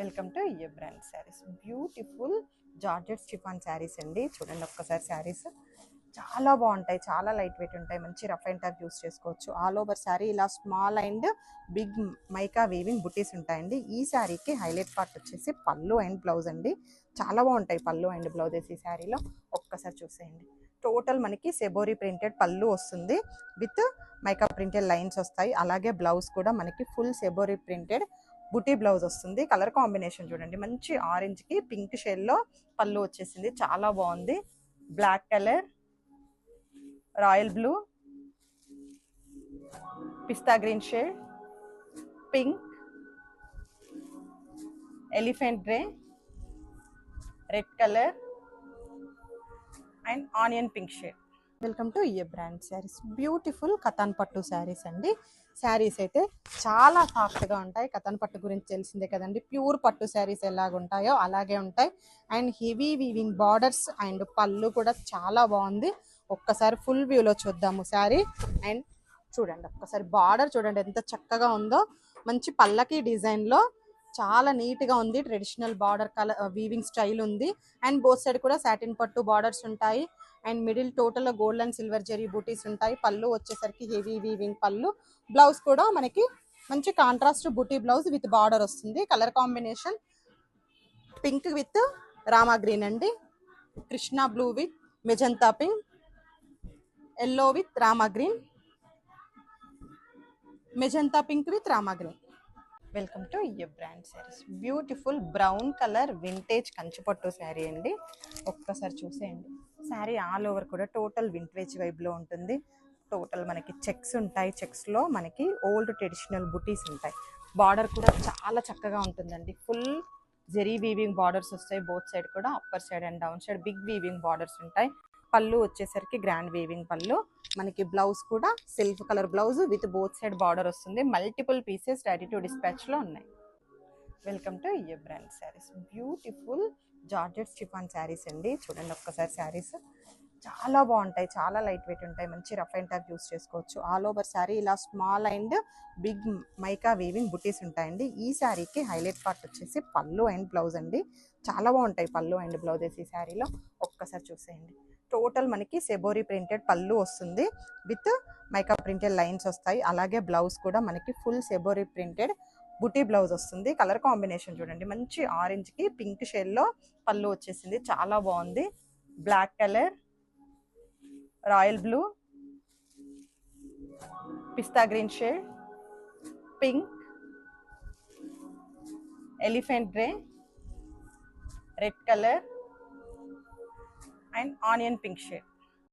Welcome to A brand saris. Beautiful georgette chiffon sarees అండి. చూడండి ఒక్కసారి శారీస్ చాలా బాగుంటాయి, చాలా లైట్ వెయిట్ ఉంటాయి, మంచి రఫ్ అండ్ టఫ్ యూస్ చేసుకోవచ్చు. ఆల్ ఓవర్ శారీ ఇలా small and big mica weaving butis ఉంటాయండి. ఈ శారీకి హైలైట్ పార్ట్ వచ్చేసి పళ్ళు అండ్ బ్లౌజ్ అండి. చాలా బాగుంటాయి పళ్ళు అండ్ బ్లౌజెస్ ఈ శారీలో. ఒక్కసారి చూసేయండి. టోటల్ మనకి సెబోరీ ప్రింటెడ్ పళ్ళు వస్తుంది, విత్ మైకా ప్రింటెడ్ లైన్స్ వస్తాయి. అలాగే బ్లౌజ్ కూడా మనకి ఫుల్ సెబోరీ ప్రింటెడ్ బుటీ బ్లౌజ్ వస్తుంది. కలర్ కాంబినేషన్ చూడండి, మంచి ఆరెంజ్ కి పింక్ షేడ్ లో పళ్ళు వచ్చేసింది, చాలా బాగుంది. Black colour, royal blue, pista green shade, pink, elephant grey, red colour and onion pink shade. Welcome to A brand saris. Beautiful katan pattu saris అండి. శారీస్ అయితే చాలా సాఫ్ట్గా ఉంటాయి. కతాన్ పట్టు గురించి తెలిసిందే కదండి. ప్యూర్ పట్టు శారీస్ ఎలాగ ఉంటాయో అలాగే ఉంటాయి. And heavy weaving borders and పళ్ళు కూడా చాలా బాగుంది. ఒక్కసారి ఫుల్ వ్యూలో చూద్దాము శారీ. అండ్ చూడండి ఒక్కసారి బార్డర్ చూడండి ఎంత చక్కగా ఉందో. మంచి పల్లకి డిజైన్లో చాలా నీట్గా ఉంది. Traditional border colour weaving style ఉంది. అండ్ బోత్ సైడ్ కూడా సాటిన్ పట్టు బార్డర్స్ ఉంటాయి. And middle total gold and silver zari బూటీస్ ఉంటాయి. పళ్ళు వచ్చేసరికి హెవీ వీవింగ్ పళ్ళు. బ్లౌజ్ కూడా మనకి మంచి కాంట్రాస్ట్ బూటీ బ్లౌజ్ విత్ బార్డర్ వస్తుంది. Colour combination pink with Rama green అండి, Krishna blue with magenta pink, yellow with Rama green, magenta pink with Rama green. Welcome to A brand saris. Beautiful brown colour vintage కంచిపట్టు శారీ అండి. ఒక్కసారి చూసేయండి. శారీ ఆల్ ఓవర్ కూడా టోటల్ వింటేజ్ వైబ్లో ఉంటుంది. Total మనకి చెక్స్ ఉంటాయి. చెక్స్లో మనకి ఓల్డ్ ట్రెడిషనల్ బుటీస్ ఉంటాయి. బార్డర్ కూడా చాలా చక్కగా ఉంటుందండి. ఫుల్ జెరీ వీవింగ్ బార్డర్స్ వస్తాయి. బోత్ సైడ్ కూడా upper side and down side big weaving borders ఉంటాయి. పళ్ళు వచ్చేసరికి గ్రాండ్ వీవింగ్ పళ్ళు. మనకి బ్లౌజ్ కూడా silk colour blouse with both side border వస్తుంది. Multiple pieces ready to dispatch లో ఉన్నాయి. Welcome to A brand saris. Beautiful georgette chiffon sarees అండి. చూడండి ఒక్కసారి శారీస్ చాలా బాగుంటాయి, చాలా లైట్ వెయిట్ ఉంటాయి, మంచి రఫ్ అండ్ టఫ్ యూస్ చేసుకోవచ్చు. ఆల్ ఓవర్ శారీ ఇలా small and big mica weaving butis ఉంటాయండి. ఈ శారీకి హైలైట్ పార్ట్ వచ్చేసి పళ్ళు అండ్ బ్లౌజ్ అండి. చాలా బాగుంటాయి పళ్ళు అండ్ బ్లౌజెస్ ఈ శారీలో. ఒక్కసారి చూసేయండి. టోటల్ మనకి సెబోరీ ప్రింటెడ్ పళ్ళు వస్తుంది, విత్ మైకా ప్రింటెడ్ లైన్స్ వస్తాయి. అలాగే బ్లౌజ్ కూడా మనకి ఫుల్ సెబోరీ ప్రింటెడ్ బుటీ బ్లౌజ్ వస్తుంది. కలర్ కాంబినేషన్ చూడండి, మంచి ఆరెంజ్ కి పింక్ షేడ్ లో పళ్ళు వచ్చేసింది, చాలా బాగుంది. Black colour, royal blue, pista green shade, pink, elephant grey, red colour and onion pink shade.